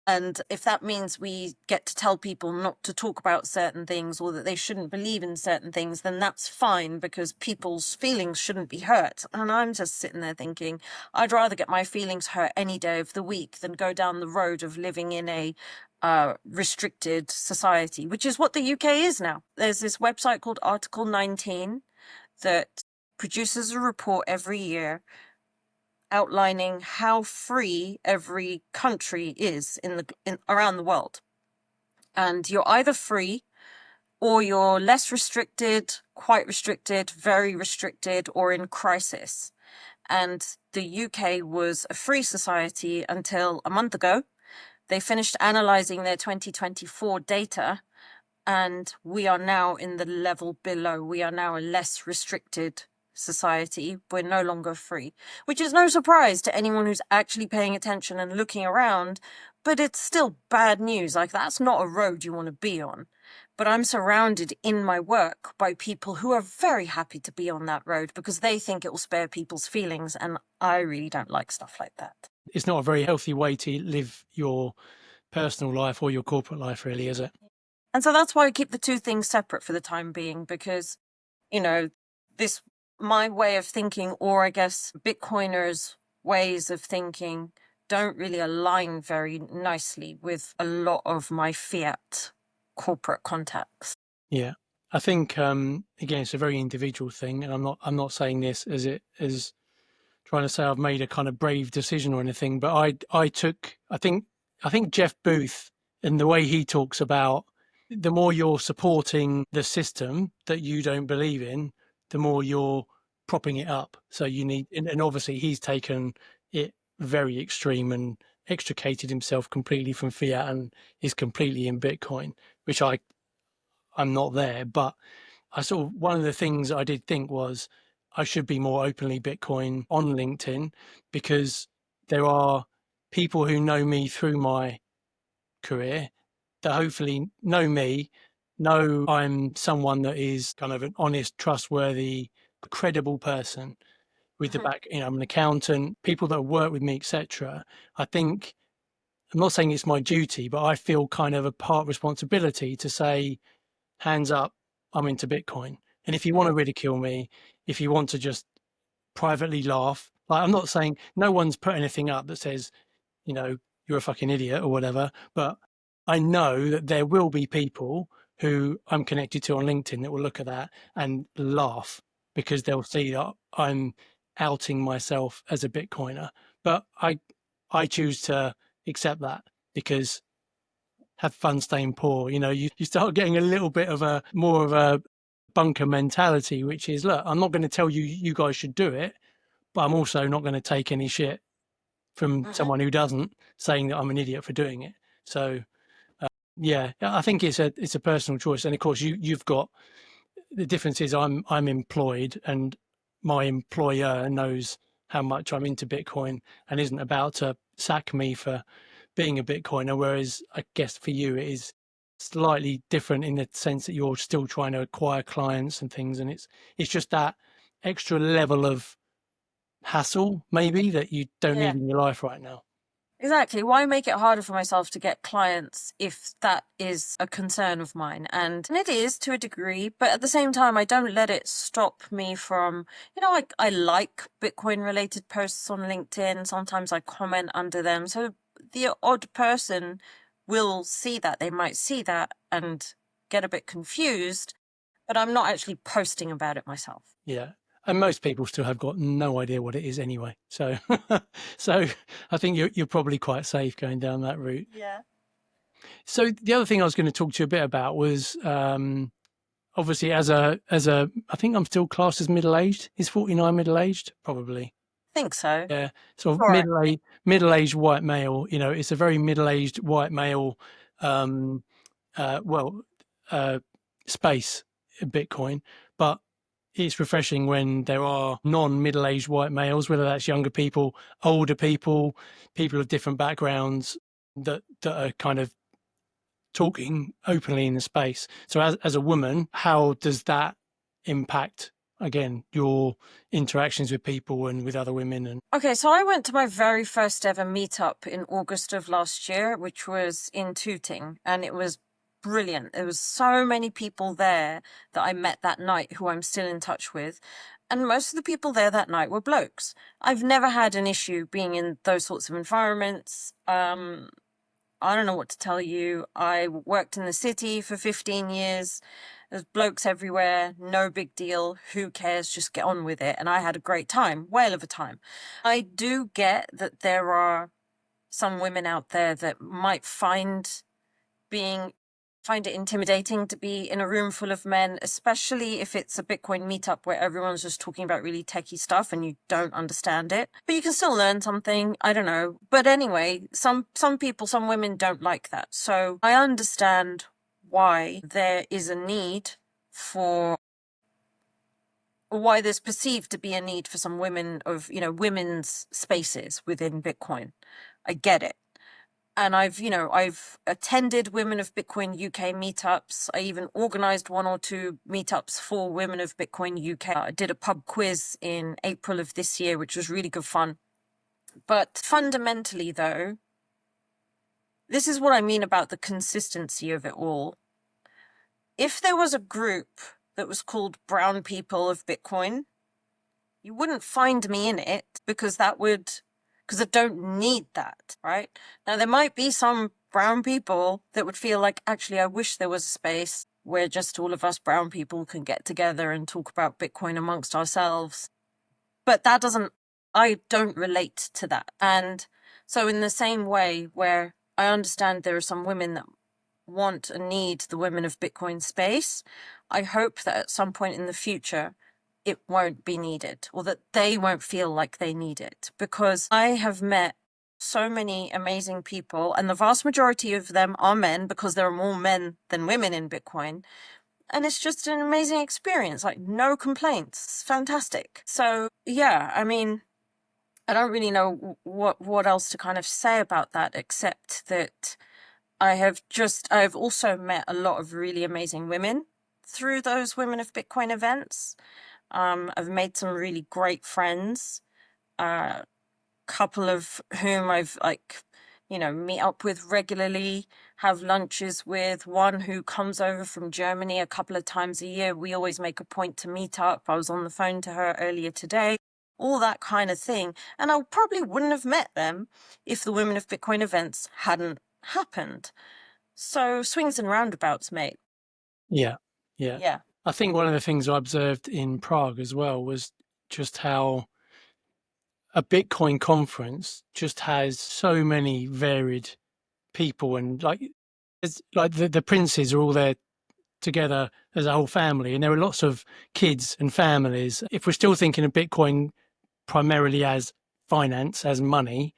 And if that means we get to tell people not to talk about certain things or that they shouldn't believe in certain things, then that's fine because people's feelings shouldn't be hurt. And I'm just sitting there thinking, I'd rather get my feelings hurt any day of the week than go down the road of living in a restricted society, which is what the UK is now. There's this website called Article 19 that produces a report every year outlining how free every country is around the world. And you're either free or you're less restricted, quite restricted, very restricted, or in crisis. And the UK was a free society until a month ago. They finished analyzing their 2024 data, and we are now in the level below. We are now a less restricted society. We're no longer free, which is no surprise to anyone who's actually paying attention and looking around, but it's still bad news. Like, that's not a road you want to be on. But I'm surrounded in my work by people who are very happy to be on that road because they think it will spare people's feelings, and I really don't like stuff like that. It's not a very healthy way to live your personal life or your corporate life, really, is it? And so that's why I keep the two things separate for the time being, because, you know, this, my way of thinking, or I guess Bitcoiners' ways of thinking, don't really align very nicely with a lot of my fiat corporate contacts. Yeah. I think again it's a very individual thing, and I'm not saying this as trying to say I've made a kind of brave decision or anything, but I think Jeff Booth and the way he talks about the more you're supporting the system that you don't believe in, the more you're propping it up. So you need, and obviously he's taken it very extreme and extricated himself completely from fiat and is completely in Bitcoin, which I'm not there, but I sort of, one of the things I did think was I should be more openly Bitcoin on LinkedIn, because there are people who know me through my career that hopefully know me, know I'm someone that is kind of an honest, trustworthy, credible person with the Mhm. back, I'm an accountant, people that work with me, etc. I think, I'm not saying it's my duty, but I feel kind of a part responsibility to say, hands up, I'm into Bitcoin. And if you want to ridicule me, if you want to just privately laugh, like, I'm not saying, no one's put anything up that says, you're a fucking idiot or whatever, but I know that there will be people who I'm connected to on LinkedIn that will look at that and laugh because they'll see that I'm outing myself as a Bitcoiner. But I choose to accept that because have fun staying poor. You start getting a little bit of a more of a bunker mentality, which is, look, I'm not going to tell you guys should do it, but I'm also not going to take any shit from Mhm. someone who doesn't, saying that I'm an idiot for doing it. So yeah, I think it's a personal choice, and of course you've got, the difference is I'm employed, and my employer knows how much I'm into Bitcoin and isn't about to sack me for being a Bitcoiner. Whereas I guess for you it is slightly different in the sense that you're still trying to acquire clients and things, and it's just that extra level of hassle maybe that you don't Yeah. need in your life right now. Exactly. Why make it harder for myself to get clients if that is a concern of mine? And it is to a degree, but at the same time, I don't let it stop me from, I like Bitcoin related posts on LinkedIn. Sometimes I comment under them. So the odd person will see that. They might see that and get a bit confused, but I'm not actually posting about it myself. Yeah. And most people still have got no idea what it is anyway. So, so I think you're probably quite safe going down that route. Yeah. So the other thing I was going to talk to you a bit about was obviously as a I think I'm still classed as middle aged. Is 49 middle aged? Probably. Think so. Yeah. So All right. middle aged white male. It's a very middle aged white male. Um, well, space Bitcoin, but it's refreshing when there are non-middle-aged white males, whether that's younger people, older people, people of different backgrounds that are kind of talking openly in the space. So as a woman, how does that impact, again, your interactions with people and with other women? And Okay, so I went to my very first ever meetup in August of last year, which was in Tooting, and it was brilliant. There was so many people there that I met that night who I'm still in touch with. And most of the people there that night were blokes. I've never had an issue being in those sorts of environments. I don't know what to tell you. I worked in the city for 15 years. There's blokes everywhere. No big deal. Who cares? Just get on with it. And I had a great time, whale of a time. I do get that there are some women out there that might find it intimidating to be in a room full of men, especially if it's a Bitcoin meetup where everyone's just talking about really techie stuff and you don't understand it. But you can still learn something. I don't know. But anyway, some people, some women don't like that. So I understand why there is a need for why there's perceived to be a need for some women of, women's spaces within Bitcoin. I get it. And I've attended Women of Bitcoin UK meetups. I even organized one or two meetups for Women of Bitcoin UK. I did a pub quiz in April of this year, which was really good fun. But fundamentally, though, this is what I mean about the consistency of it all. If there was a group that was called Brown People of Bitcoin, you wouldn't find me in it because I don't need that, right? Now, there might be some brown people that would feel like, actually, I wish there was a space where just all of us brown people can get together and talk about Bitcoin amongst ourselves. But I don't relate to that. And so in the same way where I understand there are some women that want and need the women of Bitcoin space, I hope that at some point in the future, it won't be needed, or that they won't feel like they need it, because I have met so many amazing people, and the vast majority of them are men, because there are more men than women in Bitcoin. And it's just an amazing experience, like no complaints. It's fantastic. So yeah, I mean, I don't really know what else to kind of say about that, except that I've also met a lot of really amazing women through those Women of Bitcoin events. I've made some really great friends, a couple of whom I've meet up with regularly, have lunches with. One who comes over from Germany a couple of times a year. We always make a point to meet up. I was on the phone to her earlier today, all that kind of thing. And I probably wouldn't have met them if the Women of Bitcoin events hadn't happened. So swings and roundabouts, mate. Yeah, yeah. Yeah. I think one of the things I observed in Prague as well was just how a Bitcoin conference just has so many varied people, and like it's like the princes are all there together as a whole family, and there are lots of kids and families. If we're still thinking of Bitcoin primarily as finance, as money,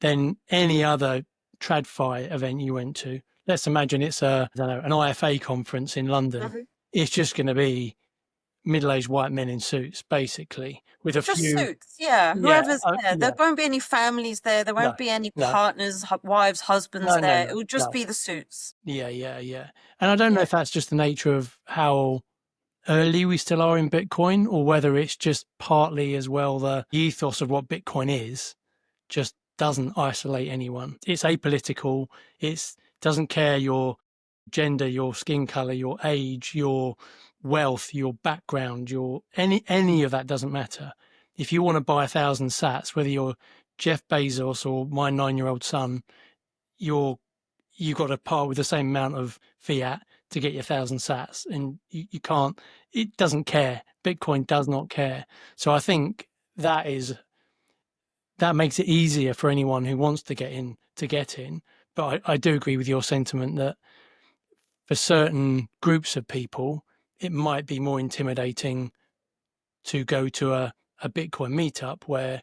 then any other TradFi event you went to, let's imagine it's I don't know, an IFA conference in London. Mhm. It's just going to be middle-aged white men in suits, basically, with a Just few. suits, yeah. Yeah, Whoever's there. yeah. There won't be any families there. There No, won't be any no, partners, wives, husbands no, no, there. no, It will just no. be the suits. Yeah, yeah, yeah. And I don't know Yeah. if that's just the nature of how early we still are in Bitcoin, or whether it's just partly as well the ethos of what Bitcoin is just doesn't isolate anyone. It's apolitical. It doesn't care your gender, your skin color, your age, your wealth, your background, your any of that doesn't matter. If you want to buy 1,000 sats, whether you're Jeff Bezos or my 9-year-old son, you're you've got to part with the same amount of fiat to get your 1,000 sats, and you can't. It doesn't care. Bitcoin does not care. So I think that makes it easier for anyone who wants to get in to get in. But I do agree with your sentiment that for certain groups of people, it might be more intimidating to go to a Bitcoin meetup where,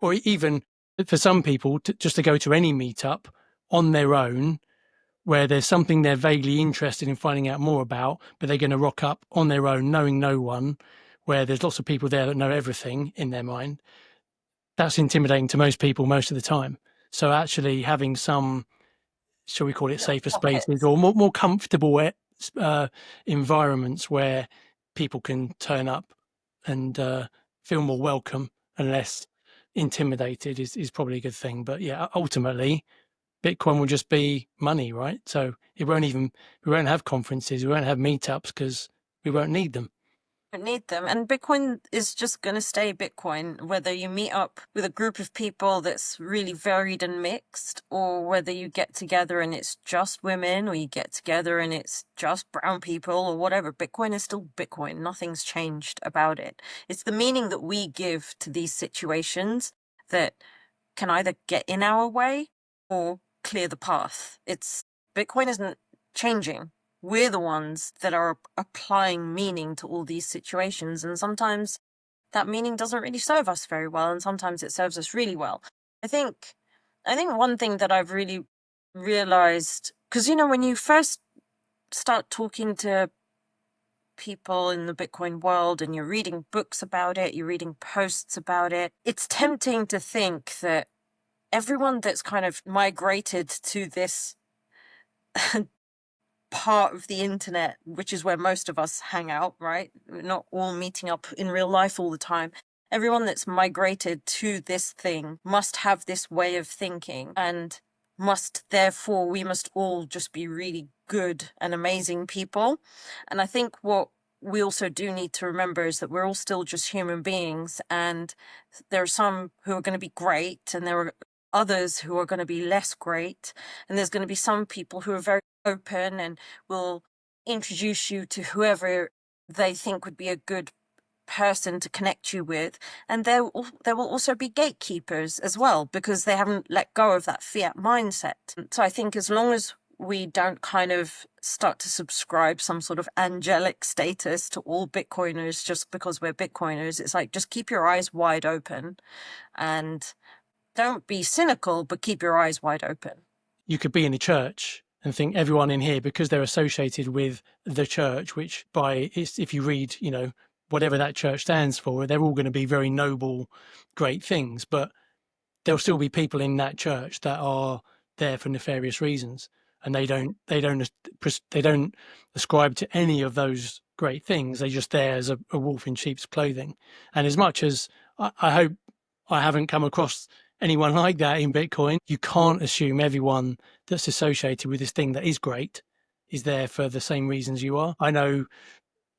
or even for some people just to go to any meetup on their own where there's something they're vaguely interested in finding out more about, but they're going to rock up on their own, knowing no one, where there's lots of people there that know everything in their mind. That's intimidating to most people most of the time. So actually having some, shall we call it, Little safer spaces pockets. or more comfortable environments where people can turn up and feel more welcome and less intimidated is probably a good thing. But yeah, ultimately, Bitcoin will just be money, right? So we won't have conferences, we won't have meetups because we won't need them. Don't need them. And Bitcoin is just going to stay Bitcoin, whether you meet up with a group of people that's really varied and mixed, or whether you get together and it's just women, or you get together and it's just brown people, or whatever. Bitcoin is still Bitcoin. Nothing's changed about it. It's the meaning that we give to these situations that can either get in our way or clear the path. Bitcoin isn't changing. We're the ones that are applying meaning to all these situations. And sometimes that meaning doesn't really serve us very well. And sometimes it serves us really well. I think, I think one thing that I've really realized, because, when you first start talking to people in the Bitcoin world and you're reading books about it, you're reading posts about it, it's tempting to think that everyone that's kind of migrated to this part of the internet, which is where most of us hang out, right? We're not all meeting up in real life all the time. Everyone that's migrated to this thing must have this way of thinking. And we must all just be really good and amazing people. And I think what we also do need to remember is that we're all still just human beings, and there are some who are going to be great, and there are others who are going to be less great. And there's going to be some people who are very open and will introduce you to whoever they think would be a good person to connect you with. And there will also be gatekeepers as well, because they haven't let go of that fiat mindset. So I think as long as we don't kind of start to subscribe some sort of angelic status to all Bitcoiners just because we're Bitcoiners, it's like, just keep your eyes wide open and don't be cynical, but keep your eyes wide open. You could be in a church and think everyone in here, because they're associated with the church, which if you read, whatever that church stands for, they're all going to be very noble, great things. But there'll still be people in that church that are there for nefarious reasons, and they don't ascribe to any of those great things. They're just there as a wolf in sheep's clothing. And as much as I hope I haven't come across anyone like that in Bitcoin, you can't assume everyone that's associated with this thing that is great is there for the same reasons you are. I know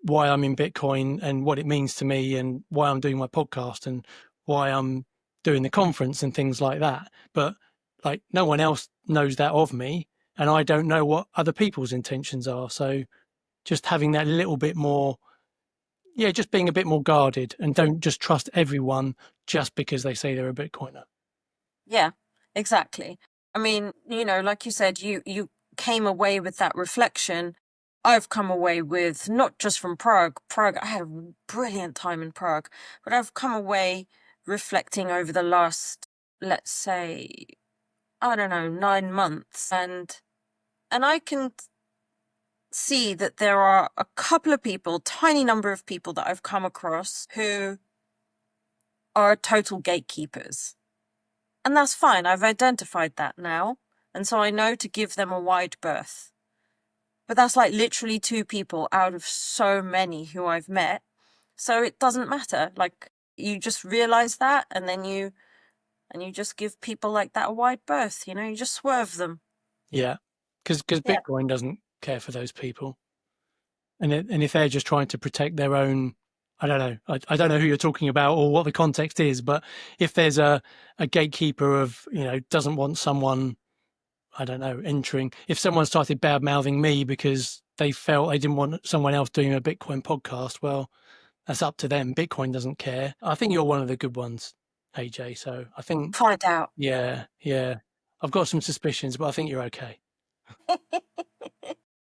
why I'm in Bitcoin and what it means to me, and why I'm doing my podcast, and why I'm doing the conference and things like that. But like, no one else knows that of me, and I don't know what other people's intentions are. So just having that little bit more, just being a bit more guarded, and don't just trust everyone just because they say they're a Bitcoiner. Yeah, exactly. I mean, like you said, you came away with that reflection. I've come away with, not just from Prague. I had a brilliant time in Prague, but I've come away reflecting over the last, let's say, I don't know, 9 months, and I can see that there are a couple of people, tiny number of people that I've come across who are total gatekeepers. And that's fine. I've identified that now. And so I know to give them a wide berth. But that's like literally 2 people out of so many who I've met. So it doesn't matter. Like, you just realize that, and then you just give people like that a wide berth, you just swerve them. Yeah, because Yeah. Bitcoin doesn't care for those people, and if they're just trying to protect their own, I don't know, I don't know who you're talking about or what the context is, but if there's a gatekeeper of, doesn't want someone, I don't know, entering, if someone started bad mouthing me because they felt they didn't want someone else doing a Bitcoin podcast, well, that's up to them. Bitcoin doesn't care. I think you're one of the good ones, AJ. So I think, Find out. yeah, I've got some suspicions, but I think you're okay.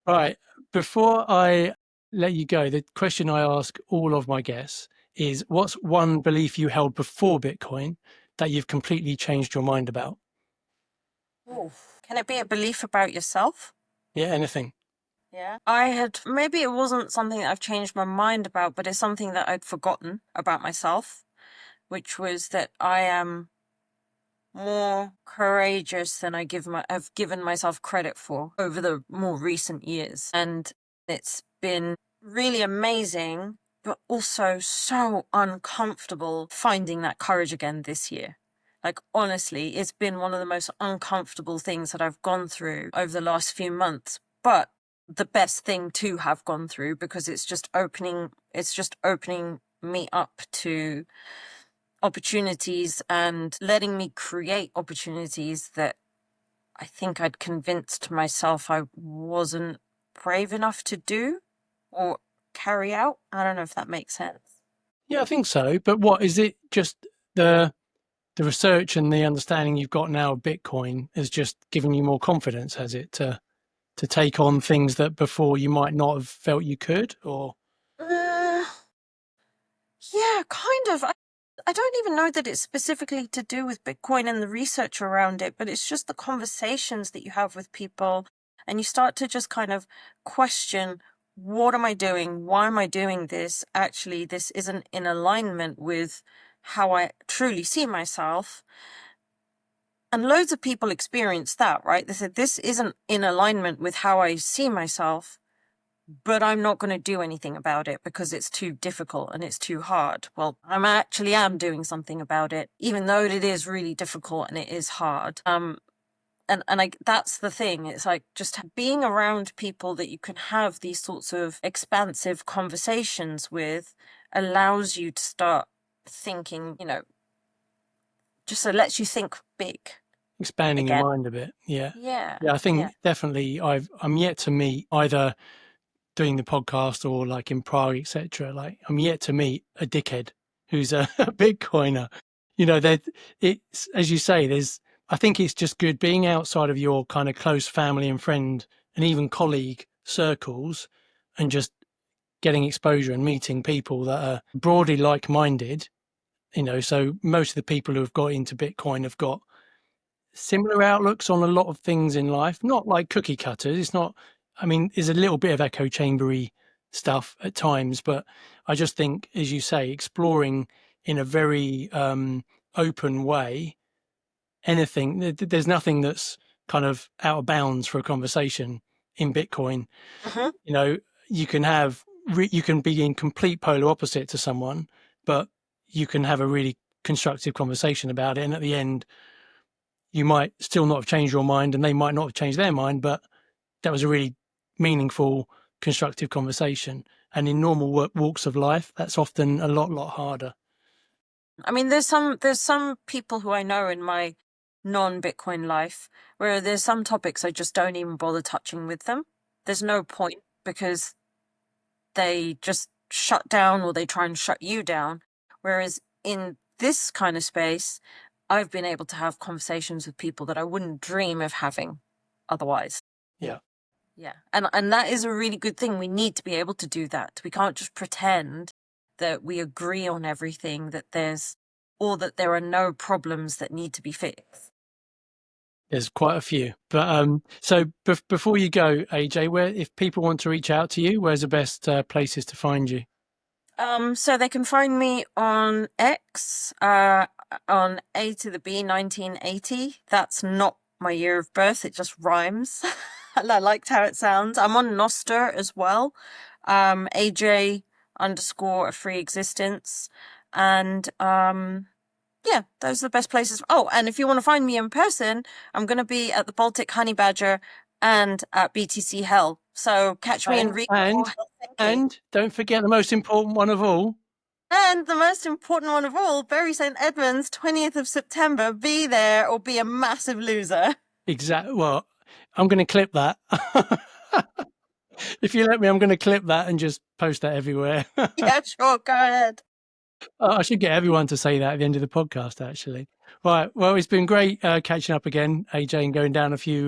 Right. Before I let you go, the question I ask all of my guests is, what's one belief you held before Bitcoin that you've completely changed your mind about? Ooh. Can it be a belief about yourself? Yeah, anything. Yeah. Maybe it wasn't something that I've changed my mind about, but it's something that I'd forgotten about myself, which was that I am more courageous than I've given myself credit for over the more recent years. And it's been really amazing, but also so uncomfortable finding that courage again this year. Like, honestly, it's been one of the most uncomfortable things that I've gone through over the last few months, but the best thing to have gone through, because it's just opening me up to opportunities and letting me create opportunities that I think I'd convinced myself I wasn't brave enough to do or carry out. I don't know if that makes sense. Yeah, I think so. But what is it? Just the research and the understanding you've got now of Bitcoin has just given you more confidence, has it, to take on things that before you might not have felt you could? Or Uh, yeah, kind of. I don't even know that it's specifically to do with Bitcoin and the research around it, but it's just the conversations that you have with people, and you start to just kind of question, what am I doing? Why am I doing this? Actually, this isn't in alignment with how I truly see myself. And loads of people experience that, right? They said, this isn't in alignment with how I see myself, but I'm not going to do anything about it because it's too difficult and it's too hard. Well, am doing something about it, even though it is really difficult and it is hard. that's the thing. It's like just being around people that you can have these sorts of expansive conversations with allows you to start thinking, just so lets you think big Expanding your again. mind a bit. Yeah. Yeah. Yeah, I Yeah. think definitely I'm yet to meet, either doing the podcast or like in Prague, etc. Like I'm yet to meet a dickhead who's a Bitcoiner. That it's, as you say, I think it's just good being outside of your kind of close family and friend and even colleague circles, and just getting exposure and meeting people that are broadly like-minded. So most of the people who have got into Bitcoin have got similar outlooks on a lot of things in life, not like cookie cutters. It's not, I mean, there's a little bit of echo chambery stuff at times, but I just think, as you say, exploring in a very open way, there's nothing that's kind of out of bounds for a conversation in Bitcoin. Mhm. You can you can be in complete polar opposite to someone, but you can have a really constructive conversation about it. And at the end, you might still not have changed your mind and they might not have changed their mind, but that was a really meaningful, constructive conversation. And in normal walks of life, that's often a lot harder. I mean, there's some people who I know in my non-Bitcoin life where there's some topics I just don't even bother touching with them. There's no point, because they just shut down or they try and shut you down. Whereas in this kind of space, I've been able to have conversations with people that I wouldn't dream of having otherwise. Yeah. Yeah. And that is a really good thing. We need to be able to do that. We can't just pretend that we agree on everything, that there are no problems that need to be fixed. There's quite a few. But so before you go, AJ, if people want to reach out to you, where's the best places to find you? So they can find me on X, on A to the B 1980. That's not my year of birth, it just rhymes. And I liked how it sounds. I'm on Noster as well. AJ _ a free existence. And yeah, those are the best places. Oh, and if you want to find me in person, I'm going to be at the Baltic Honey Badger and at BTC Hell. So catch me in Riga or Helsinki. And don't forget the most important one of all. And the most important one of all, Bury St. Edmunds, 20th of September. Be there or be a massive loser. Exactly. Well, I'm going to clip that. If you let me, I'm going to clip that and just post that everywhere. Yeah, sure. Go ahead. I should get everyone to say that at the end of the podcast, actually. Right. Well, it's been great catching up again, AJ, and going down a few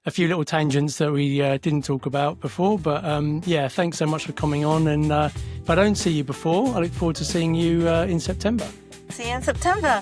little tangents that we didn't talk about before. But yeah, thanks so much for coming on. And if I don't see you before, I look forward to seeing you in September. See you in September.